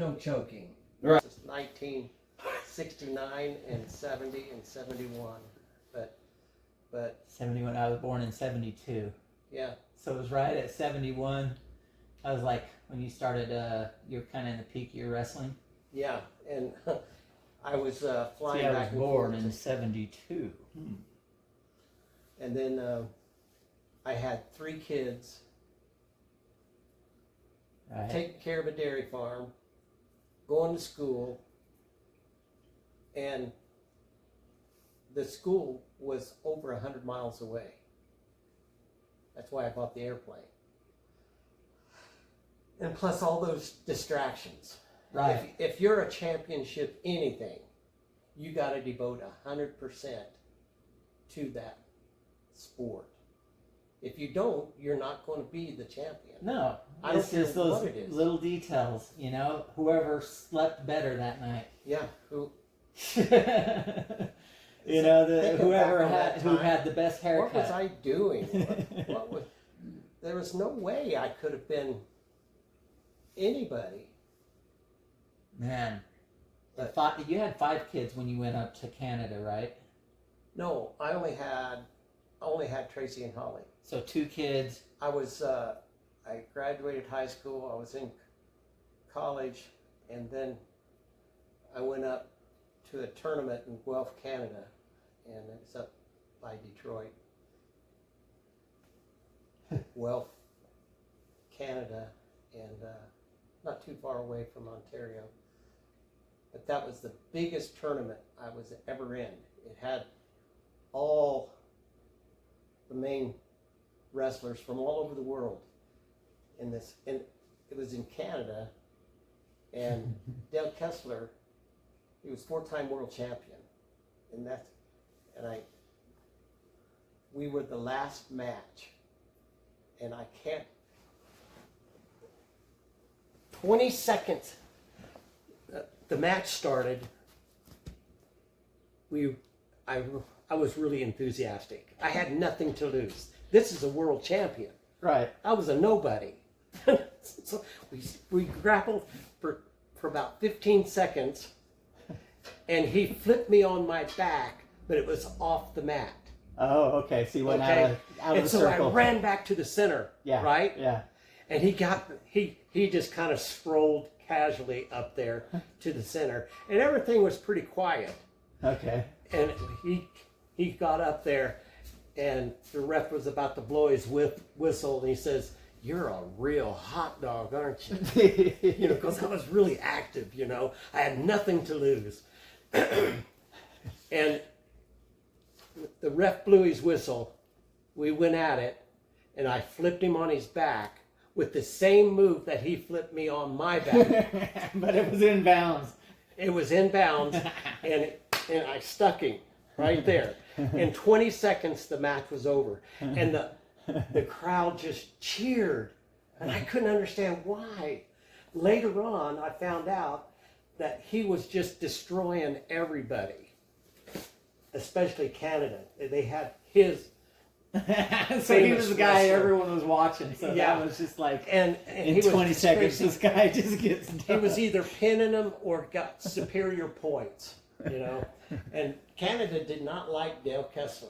no choking. Right. It's 1969 and 70 and 71. But 71. I was born in 72. yeah, So it was right at 71. I was like, when you started, you were kind of in the peak of your wrestling. yeah, and I was flying See, I back was and born forth in 72. and then I had 3 kids, Right. taking care of a dairy farm, going to school, and the school was over 100 miles away. That's why I bought the airplane. And plus all those distractions. Right. If you're a championship anything, you got to devote 100% to that sport. If you don't, you're not going to be the champion. No, I don't it's care just those what it is. little details, you know. Whoever slept better that night. Yeah, who? You know, Thinking whoever back on had that who time, had the best haircut. What was I doing? What was? There was no way I could have been anybody. Man, But- you had 5 kids when you went up to Canada, right? No, I only had Tracy and Holly. So 2 kids. I graduated high school. I was in college, and then I went up to a tournament in Guelph, Canada, and it was up by Detroit. Guelph, Canada, and not too far away from Ontario. But that was the biggest tournament I was ever in. It had all the main wrestlers from all over the world in this, and it was in Canada. And Dale Kessler, he was 4-time world champion, and we were the last match, and I can't. 20 seconds. The match started. I was really enthusiastic. I had nothing to lose. This is a world champion. Right. I was a nobody. So we grappled for about 15 seconds, and he flipped me on my back, but it was off the mat. Oh, okay. So you went Okay, out of and the so circle. I ran back to the center. Yeah. Right. Yeah. And he just kind of strolled casually up there to the center, and everything was pretty quiet. Okay. And he got up there, and the ref was about to blow his whistle, and he says, "You're a real hot dog, aren't you?" You know, because I was really active. You know, I had nothing to lose, and the ref blew his whistle. We went at it, and I flipped him on his back with the same move that he flipped me on my back. But it was in bounds. It was in bounds, and I stuck him right there. In 20 seconds, the match was over, and the crowd just cheered, and I couldn't understand why. Later on, I found out that he was just destroying everybody, especially Canada. They had his. So he was the guy wrestler. everyone was watching. So Yeah. that was just like And in he was 20 seconds, crazy. this guy just gets done. He was either pinning them or got superior points, you know. And Canada did not like Dale Kessler.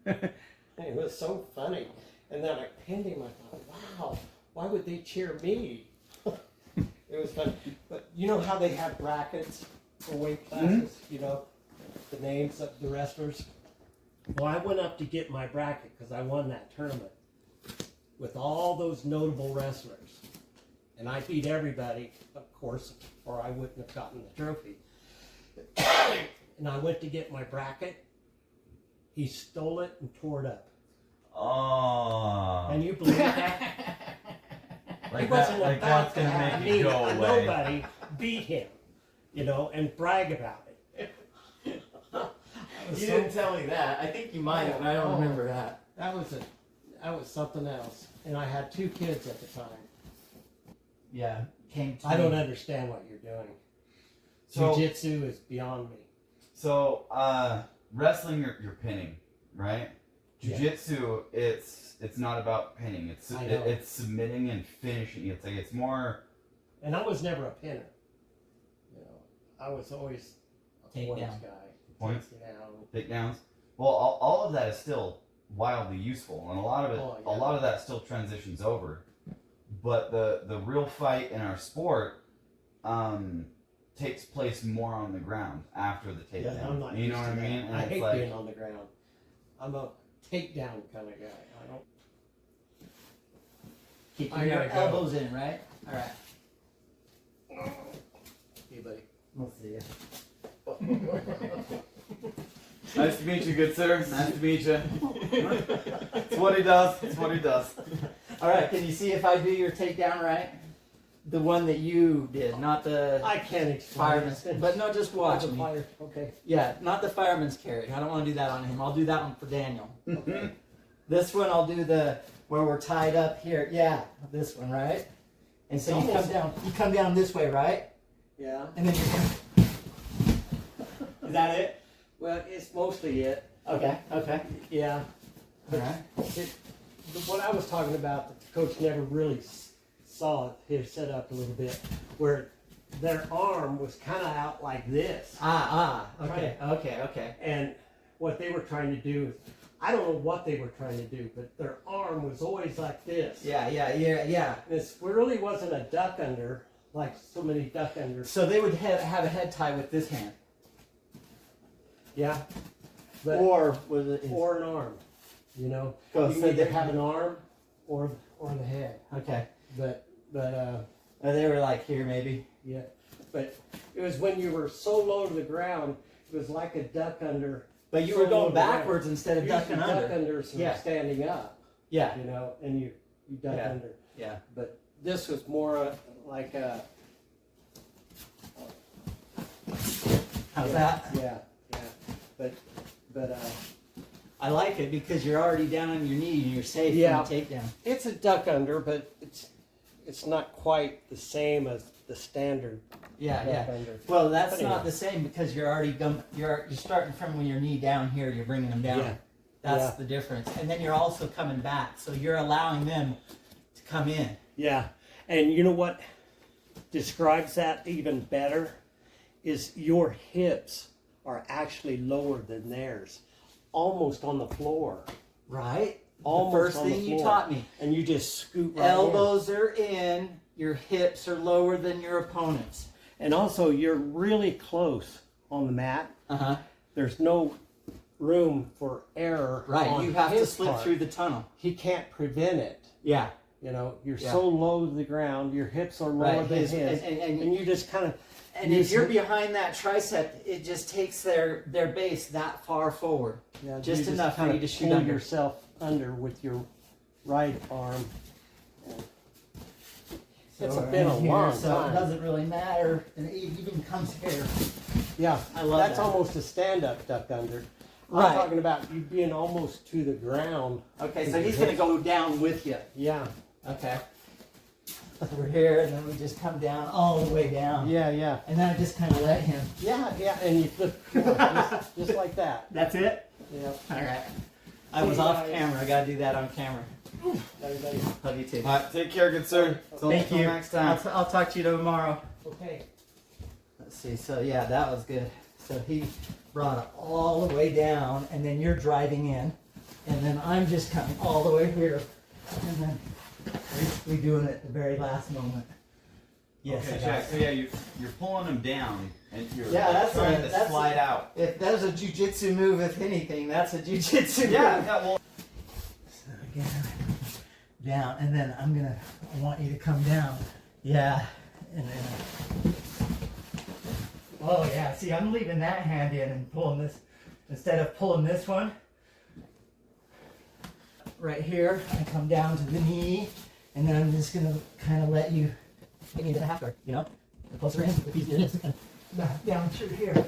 It was so funny. And then I pinned him. I thought, wow, why would they cheer me? It was fun. But you know how they have brackets for weight classes? You know, the names of the wrestlers? Well, I went up to get my bracket because I won that tournament with all those notable wrestlers. And I beat everybody, of course, or I wouldn't have gotten the trophy. And I went to get my bracket. He stole it and tore it up. Oh. And you believe that? He Like wasn't that, like about that's to gonna have make me, you go a away. nobody, beat him, you know, and brag about it. You didn't tell me that. I think you might have, but I don't remember that. That was something else. And I had 2 kids at the time. Yeah. Came to I don't me. understand what you're doing. So- Jiu-jitsu is beyond me. So, wrestling, you're pinning, right? Yeah. Jiu-jitsu, it's not about pinning. I know. It's submitting and finishing. It's more. And I was never a pinner. I was always a Take points down. guy. Points? Take down. Takedowns. Well, all of that is still wildly useful, and a lot of it, Oh, yeah. a lot of that still transitions over. But the real fight in our sport takes place more on the ground after the takedown. Yeah, I'm not you know used what I to that. mean? And I it's hate like, being on the ground. I'm a takedown kind of guy. I don't. Keeping I your gotta go. elbows in, right? All right. Hey, buddy. We'll see you. nice to meet you, good sir. Nice to meet you. It's what he does. It's what he does. All right. Can you see if I do your takedown right? The one that you did, not the I can't explain. fireman's. it. But no, just watch The me. fire- Okay. Yeah, not the fireman's carry. I don't want to do that on him. I'll do that one for Daniel. Okay. This one I'll do the where we're tied up here. Yeah, this one, right? And so you come down. You come down this way, right? Yeah. And then you. Is that it? Well, it's mostly it. Okay. Okay. Yeah. All right. What I was talking about, that the coach never really saw it. He set up a little bit, where their arm was kind of out like this, Okay. Okay. Okay. and what they were trying to do, I don't know what they were trying to do, but their arm was always like this. Yeah. This really wasn't a duck under, like so many duck unders. So they would have a head tie with this hand, Yeah. But, or with it. or an arm, you know. Oh, You so can either they- have an arm or the head. Okay. But They were like here, maybe. yeah. But it was when you were so low to the ground, it was like a duck under. But you So were low going to the ground. backwards instead of Usually ducking duck under. unders are Yeah. standing up, Yeah. you know, and you duck Yeah. under. Yeah. But this was more like a How's that? yeah. But I like it because you're already down on your knee and you're safe Yeah. from the takedown. it's a duck under, but it's not quite the same as the standard Yeah. duck Yeah. under. Well, that's But anyway. not the same because you're already you're starting from when your knee down here. You're bringing them down. Yeah. That's Yeah. the difference. And then you're also coming back, so you're allowing them to come in. Yeah, and you know what describes that even better is your hips are actually lower than theirs, almost on the floor. Right. Almost the first on the thing you floor. taught me. And you just scoot right Elbows are in. Your hips are lower than your opponent's. in. And also, you're really close on the mat. Uh huh. There's no room for error. Right. on You have to his slip part. through the tunnel. He can't prevent it. Yeah. You know, you're Yeah. so low to the ground. Your hips are lower Right. than His- his, and and you just kind of. And if you're behind that tricep, it just takes their base that far forward. Yeah, Just enough for kind you of to shoot pull under. yourself under with your right arm. It's been a right here, long so time. it doesn't really matter. And it even comes here. Yeah, I love that's that. almost a stand-up duck under. Right. I'm talking about you being almost to the ground. Okay, so he's gonna go down with you. Yeah, Okay. So we're here, and then we just come down all the way down. yeah, And then I just kind of let him. yeah, and you flip just like that. That's it. Yeah, All right. I was Hey, off guys. camera. I gotta do that on camera. everybody. Love you too. All right, take care, good sir. Till Thank you. next time. I'll talk to you tomorrow. Okay. Let's see. So yeah, that was good. So he brought it all the way down, and then you're driving in, and then I'm just coming all the way here, and then basically doing it at the very last moment. Yes, Okay, I got Jack. it. So yeah, you're pulling them down, and you're Yeah, that's trying a- to that's slide a- out. If that was a jujitsu move, if anything, that's a jujitsu Yeah, move. yeah. Well, So again, down, and then I want you to come down. Yeah, and then. Oh yeah, see, I'm leaving that hand in and pulling this, instead of pulling this one. Right here, I come down to the knee, and then I'm just gonna kind of let you get into the half guard, you know? The closer in, the easier it is to kind of back down through here.